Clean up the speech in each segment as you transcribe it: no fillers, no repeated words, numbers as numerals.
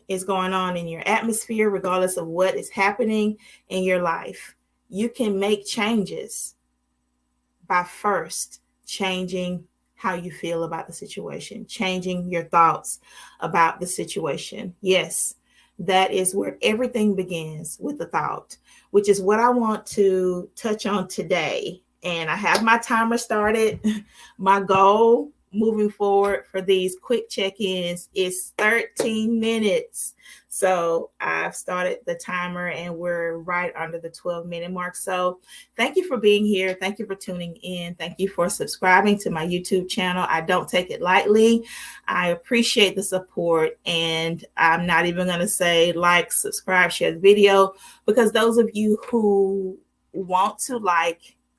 is going on in your atmosphere, regardless of what is happening in your life, you can make changes by first changing how you feel about the situation, changing your thoughts about the situation. Yes, that is where everything begins, with the thought, which is what I want to touch on today. And I have my timer started. My goal moving forward for these quick check-ins is 13 minutes. So I've started the timer and we're right under the 12-minute mark. So thank you for being here. Thank you for tuning in. Thank you for subscribing to my YouTube channel. I don't take it lightly. I appreciate the support. And I'm not even going to say like, subscribe, share the video, because those of you who want to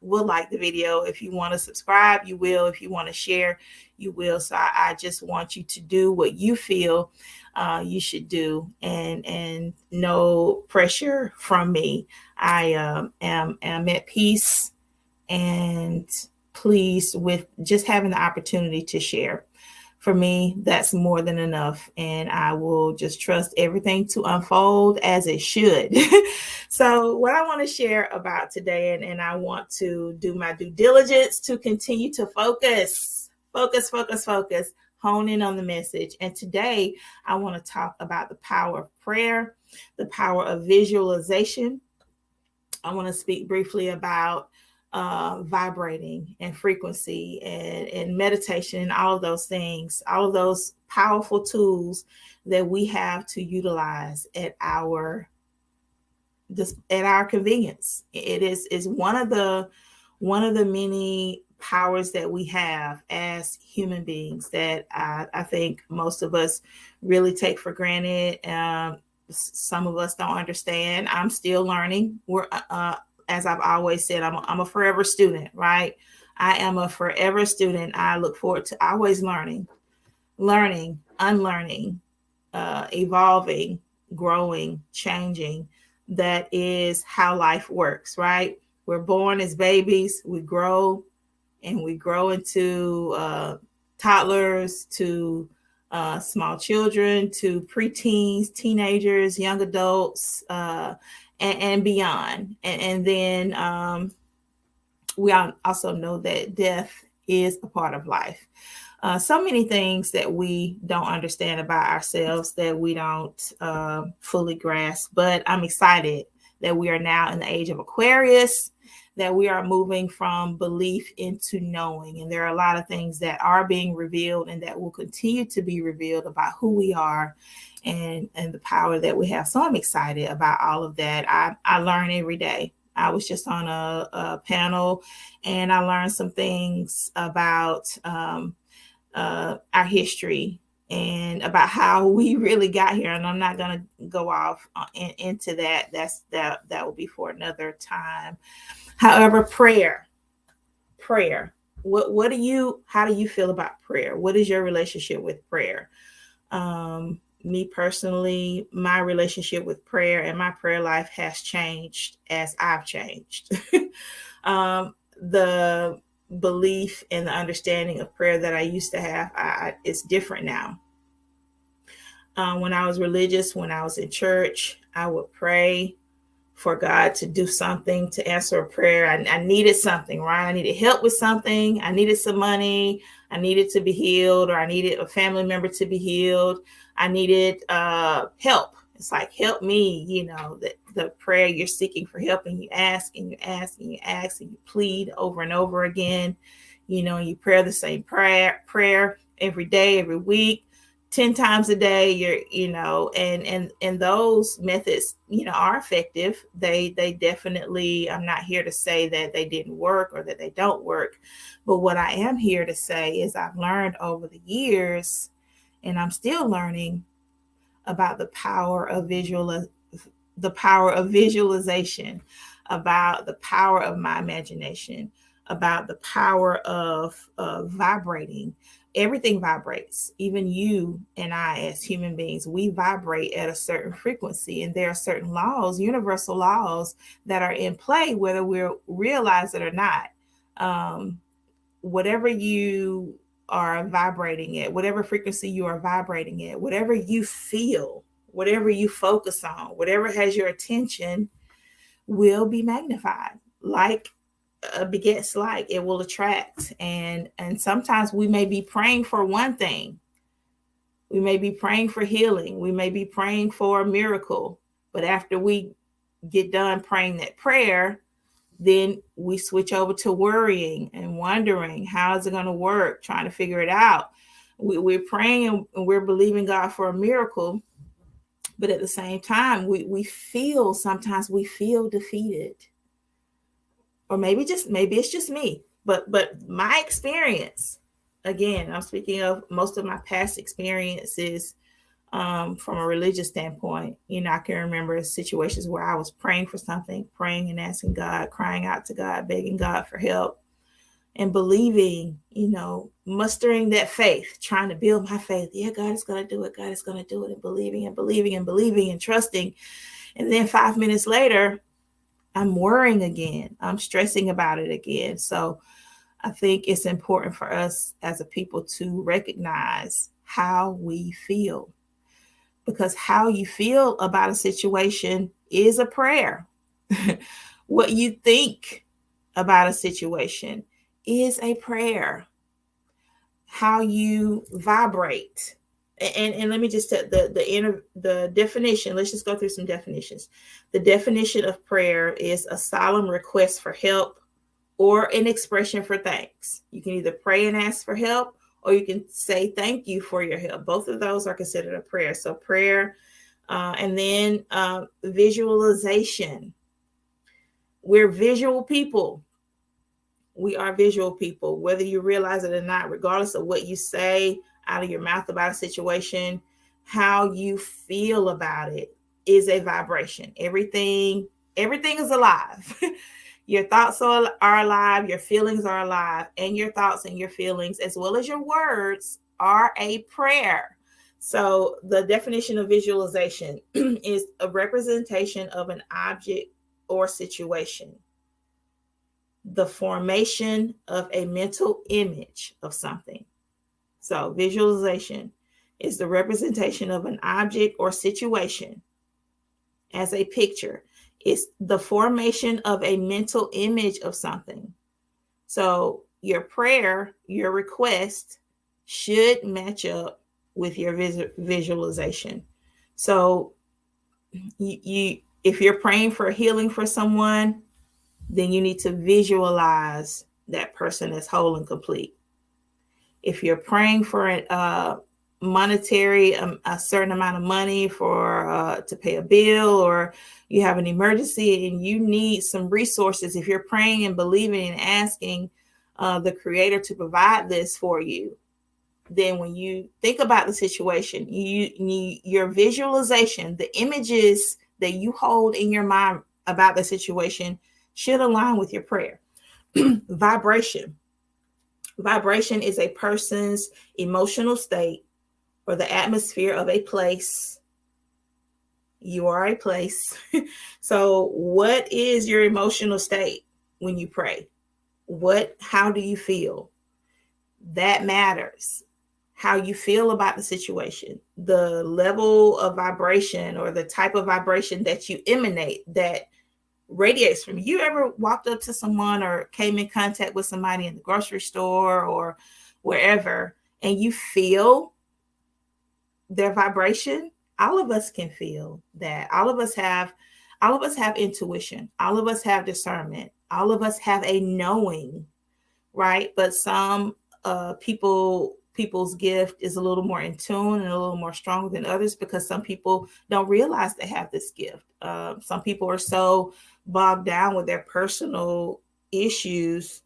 will like the video. If you want to subscribe, you will. If you want to share, you will. So I just want you to do what you feel you should do, and no pressure from me. I am at peace and pleased with just having the opportunity to share. For me, that's more than enough, and I will just trust everything to unfold as it should. So what I want to share about today, and I want to do my due diligence to continue to focus, hone in on the message. And today I want to talk about the power of prayer, the power of visualization. I want to speak briefly about vibrating and frequency and meditation and all of those things, all of those powerful tools that we have to utilize at our convenience. It is one of the many powers that we have as human beings that I think most of us really take for granted. Some of us don't understand. I'm still learning. As I've always said, I'm a forever student, right? I am a forever student. I look forward to always learning, unlearning, evolving, growing, changing. That is how life works, right? We're born as babies, we grow, and we grow into toddlers, to small children, to preteens, teenagers, young adults, and beyond. And then we also know that death is a part of life. So many things that we don't understand about ourselves, that we don't fully grasp. But I'm excited that we are now in the age of Aquarius, that we are moving from belief into knowing. And there are a lot of things that are being revealed and that will continue to be revealed about who we are and the power that we have. So I'm excited about all of that. I learn every day. I was just on a panel and I learned some things about our history and about how we really got here. And I'm not going to go off into that. That will be for another time. However, prayer. How do you feel about prayer? What is your relationship with prayer? Me personally, my relationship with prayer and my prayer life has changed as I've changed. The belief and the understanding of prayer that I used to have, it's different now. When I was religious, when I was in church, I would pray for God to do something, to answer a prayer. I needed something, right? I needed help with something. I needed some money. I needed to be healed, or I needed a family member to be healed. I needed help. It's like, help me, the prayer you're seeking for help, and you ask and you ask and you ask and you plead over and over again, and you pray the same prayer every day, every week, 10 times a day. And those methods, are effective. They definitely, I'm not here to say that they didn't work or that they don't work. But what I am here to say is I've learned over the years, and I'm still learning about the power of visualization, about the power of my imagination, about the power of vibrating. Everything vibrates. Even you and I, as human beings, we vibrate at a certain frequency, and there are certain laws, universal laws, that are in play, whether we realize it or not. Whatever you are vibrating at, whatever frequency you are vibrating at, whatever you feel, whatever you focus on, whatever has your attention will be magnified. Like begets like, it will attract. And sometimes we may be praying for one thing. We may be praying for healing. We may be praying for a miracle. But after we get done praying that prayer, then we switch over to worrying and wondering, how is it going to work? Trying to figure it out. We're praying and we're believing God for a miracle. But at the same time, sometimes we feel defeated. Or maybe it's just me. But my experience, again, I'm speaking of most of my past experiences from a religious standpoint. I can remember situations where I was praying for something, praying and asking God, crying out to God, begging God for help, and believing, mustering that faith, trying to build my faith. Yeah, God is going to do it. God is going to do it, and believing and trusting. And then 5 minutes later, I'm worrying again. I'm stressing about it again. So I think it's important for us as a people to recognize how we feel, because how you feel about a situation is a prayer. What you think about a situation is a prayer. How you vibrate. And let me just tell the definition. Let's just go through some definitions. The definition of prayer is a solemn request for help or an expression for thanks. You can either pray and ask for help, or you can say thank you for your help. Both of those are considered a prayer. So prayer, and then visualization. We're visual people. We are visual people, whether you realize it or not, regardless of what you say out of your mouth about a situation. How you feel about it is a vibration. Everything is alive. Your thoughts are alive, your feelings are alive, and your thoughts and your feelings, as well as your words, are a prayer. So the definition of visualization is a representation of an object or situation. The formation of a mental image of something. So visualization is the representation of an object or situation as a picture. It's the formation of a mental image of something. So your prayer, your request should match up with your visualization. So if you're praying for healing for someone, then you need to visualize that person as whole and complete. If you're praying for a monetary, a certain amount of money to pay a bill, or you have an emergency and you need some resources, if you're praying and believing and asking the Creator to provide this for you, then when you think about the situation, your visualization, the images that you hold in your mind about the situation should align with your prayer. Vibration. Vibration is a person's emotional state or the atmosphere of a place. You are a place. So what is your emotional state when you pray? How do you feel? That matters. How you feel about the situation, the level of vibration or the type of vibration that you emanate, that radiates from you. You ever walked up to someone or came in contact with somebody in the grocery store or wherever, and you feel their vibration? All of us can feel that. All of us have intuition. All of us have discernment. All of us have a knowing, right? But some people's gift is a little more in tune and a little more stronger than others, because some people don't realize they have this gift. Some people are so bogged down with their personal issues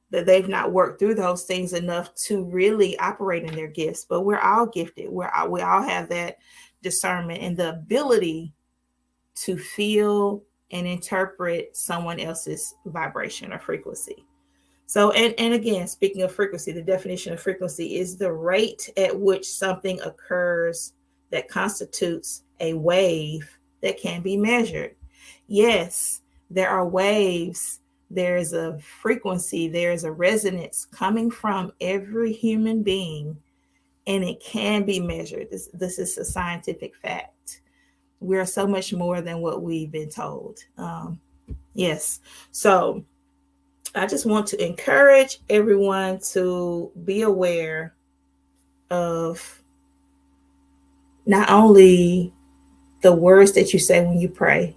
that they've not worked through those things enough to really operate in their gifts. But we're all gifted. We all have that discernment and the ability to feel and interpret someone else's vibration or frequency. So, and again, speaking of frequency, the definition of frequency is the rate at which something occurs that constitutes a wave that can be measured. Yes, there are waves. There is a frequency. There is a resonance coming from every human being, and it can be measured. This is a scientific fact. We are so much more than what we've been told. Yes. So I just want to encourage everyone to be aware of not only the words that you say when you pray,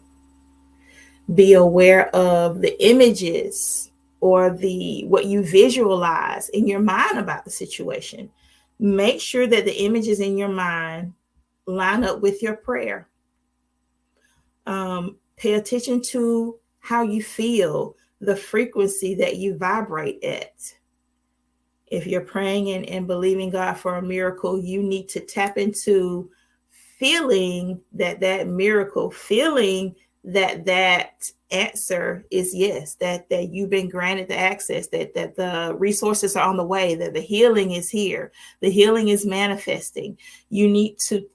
be aware of the images or the what you visualize in your mind about the situation. Make sure that the images in your mind line up with your prayer. Pay attention to how you feel, the frequency that you vibrate at. If you're praying and believing God for a miracle, you need to tap into feeling that miracle, feeling that answer is yes, that you've been granted the access, that the resources are on the way, that the healing is here, the healing is manifesting. You need to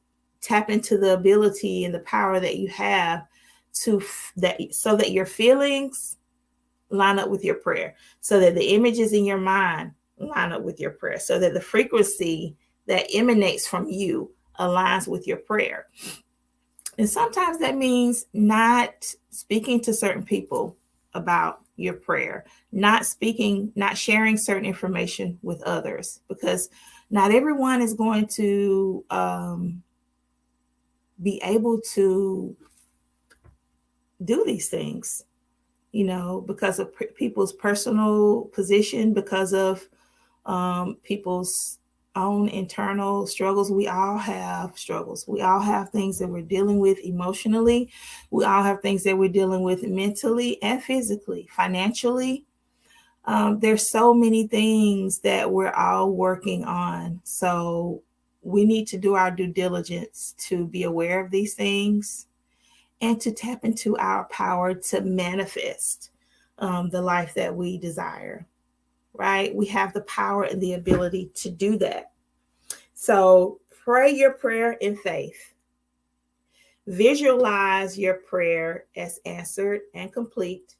tap into the ability and the power that you have so that your feelings line up with your prayer, so that the images in your mind line up with your prayer, so that the frequency that emanates from you aligns with your prayer. And sometimes that means not speaking to certain people about your prayer, not sharing certain information with others, because not everyone is going to be able to do these things, because of people's personal position, because of people's own internal struggles. We all have struggles. We all have things that we're dealing with emotionally. We all have things that we're dealing with mentally and physically, financially. There's so many things that we're all working on. So we need to do our due diligence to be aware of these things and to tap into our power to manifest the life that we desire. Right? We have the power and the ability to do that. So pray your prayer in faith. Visualize your prayer as answered and complete.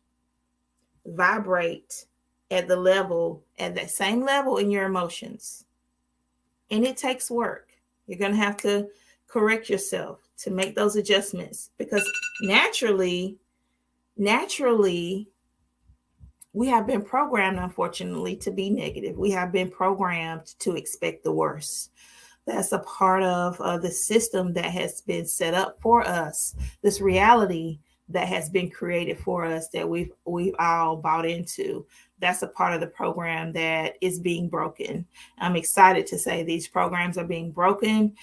Vibrate at that same level in your emotions. And it takes work. You're going to have to correct yourself to make those adjustments, because naturally, we have been programmed, unfortunately, to be negative. We have been programmed to expect the worst. That's a part of the system that has been set up for us, this reality that has been created for us that we've all bought into. That's a part of the program that is being broken. I'm excited to say these programs are being broken.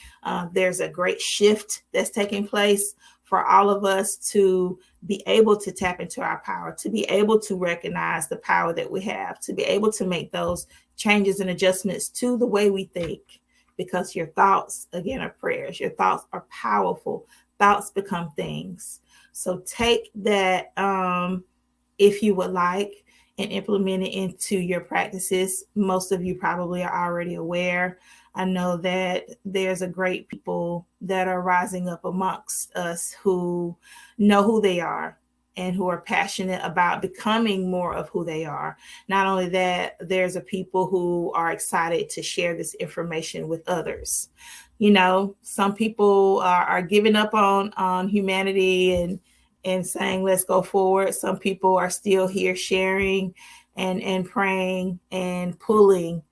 There's a great shift that's taking place for all of us to be able to tap into our power, to be able to recognize the power that we have, to be able to make those changes and adjustments to the way we think, because your thoughts, again, are prayers. Your thoughts are powerful. Thoughts become things. So take that, if you would like, and implement it into your practices. Most of you probably are already aware. I know that there's a great people that are rising up amongst us who know who they are and who are passionate about becoming more of who they are. Not only that, there's a people who are excited to share this information with others. Some people are giving up on humanity and saying, let's go forward. Some people are still here sharing and praying and pulling,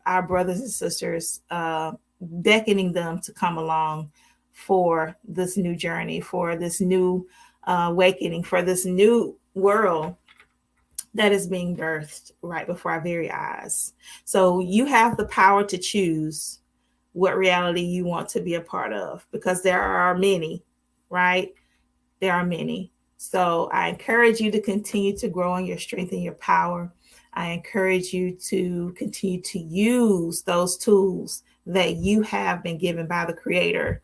our brothers and sisters, beckoning them to come along for this new journey, for this new awakening, for this new world that is being birthed right before our very eyes. So you have the power to choose what reality you want to be a part of, because there are many, right? There are many. So I encourage you to continue to grow in your strength and your power. I encourage you to continue to use those tools that you have been given by the Creator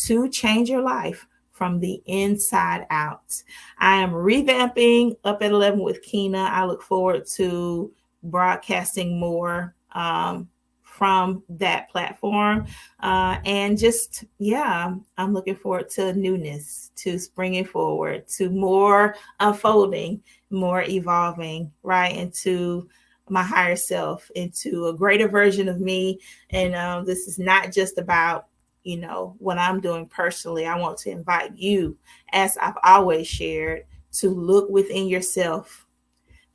to change your life from the inside out. I am revamping Up at 11 with Kina. I look forward to broadcasting more from that platform. And just, I'm looking forward to newness, to springing forward, to more unfolding, more evolving, right, into my higher self, into a greater version of me. And this is not just about, what I'm doing personally. I want to invite you, as I've always shared, to look within yourself.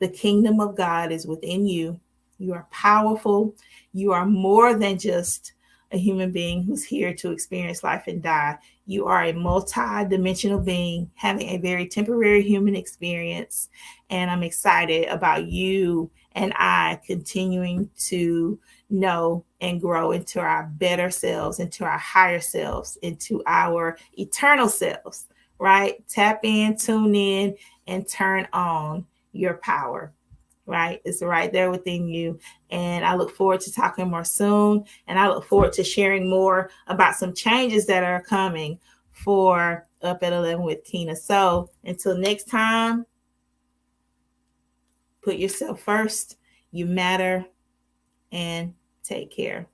The kingdom of God is within you. You are powerful. You are more than just a human being who's here to experience life and die. You are a multi-dimensional being having a very temporary human experience. And I'm excited about you and I continuing to know and grow into our better selves, into our higher selves, into our eternal selves, right? Tap in, tune in, and turn on your power, right? It's right there within you. And I look forward to talking more soon. And I look forward to sharing more about some changes that are coming for Up at 11 with Tina. So until next time, put yourself first. You matter, and take care.